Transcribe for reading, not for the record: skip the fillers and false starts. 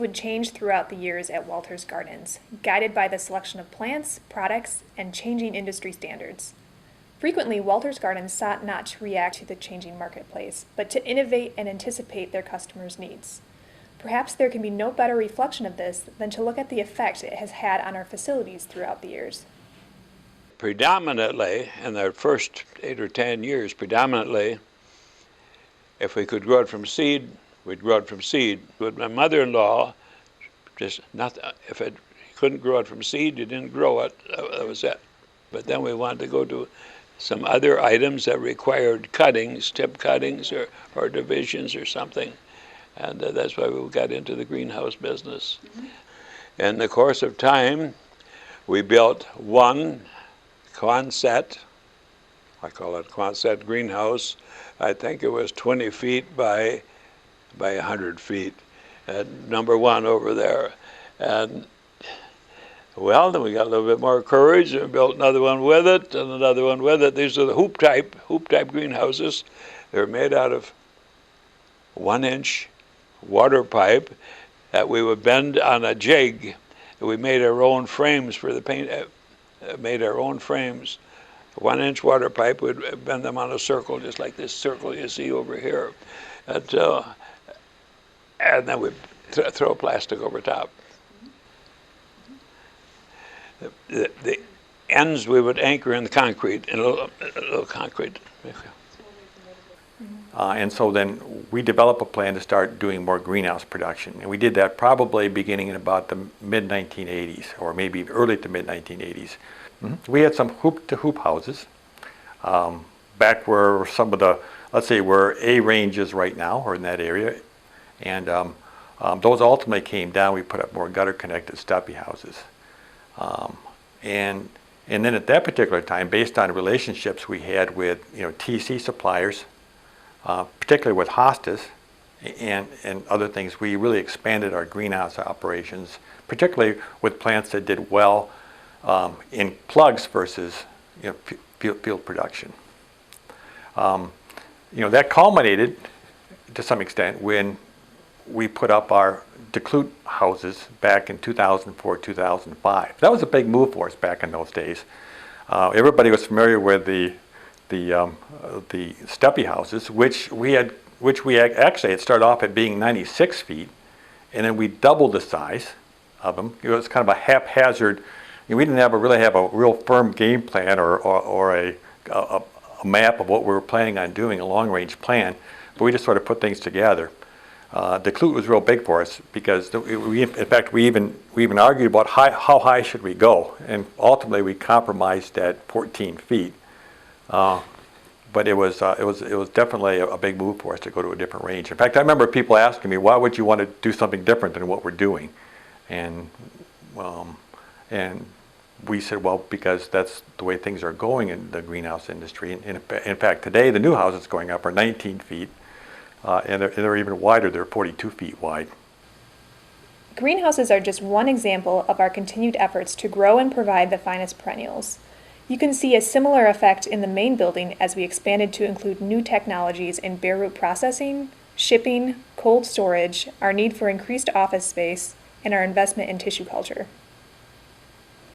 would change throughout the years at Walters Gardens, guided by the selection of plants, products, and changing industry standards. Frequently, Walters Gardens sought not to react to the changing marketplace, but to innovate and anticipate their customers' needs. Perhaps there can be no better reflection of this than to look at the effect it has had on our facilities throughout the years. Predominantly, in the first 8 or 10 years, if we could grow it from seed, we'd grow it from seed. But my mother-in-law, if it couldn't grow it from seed, you didn't grow it. That was it. But then we wanted to go to some other items that required cuttings, tip cuttings or divisions or something. And that's why we got into the greenhouse business. Mm-hmm. In the course of time, we built one Quonset, I call it Quonset greenhouse. I think it was 20 feet by 100 feet, number one over there. And well, then we got a little bit more courage and built another one with it and another one with it. These are the hoop type greenhouses. They're made out of 1-inch water pipe that we would bend on a jig. We made our own frames for the paint, made our own frames. 1-inch water pipe, we'd bend them on a circle, just like this circle you see over here. And then we'd throw plastic over top. The ends we would anchor in the concrete, in a little concrete. And so then we developed a plan to start doing more greenhouse production. And we did that probably beginning in about the mid-1980s, or maybe early to mid-1980s. Mm-hmm. We had some hoop-to-hoop houses back where some of the, let's say where A range is right now, or in that area. And those ultimately came down. We put up more gutter-connected stumpy houses. And then at that particular time, based on relationships we had with TC suppliers, particularly with hostas and other things, we really expanded our greenhouse operations, particularly with plants that did well in plugs versus field production. That culminated to some extent when we put up our DeClute houses back in 2004, 2005. That was a big move for us back in those days. Everybody was familiar with the Steppy houses, which we actually had started off at being 96 feet, and then we doubled the size of them. It was kind of a haphazard. We didn't really have a real firm game plan or a map of what we were planning on doing, a long-range plan, but we just sort of put things together. DeClute was real big for us because we even argued about how high should we go, and ultimately we compromised at 14 feet. But it was definitely a big move for us to go to a different range. In fact, I remember people asking me, why would you want to do something different than what we're doing? And we said, well, because that's the way things are going in the greenhouse industry. And in fact, today the new houses going up are 19 feet, and they're even wider. They're 42 feet wide. Greenhouses are just one example of our continued efforts to grow and provide the finest perennials. You can see a similar effect in the main building as we expanded to include new technologies in bare root processing, shipping, cold storage, our need for increased office space, and our investment in tissue culture.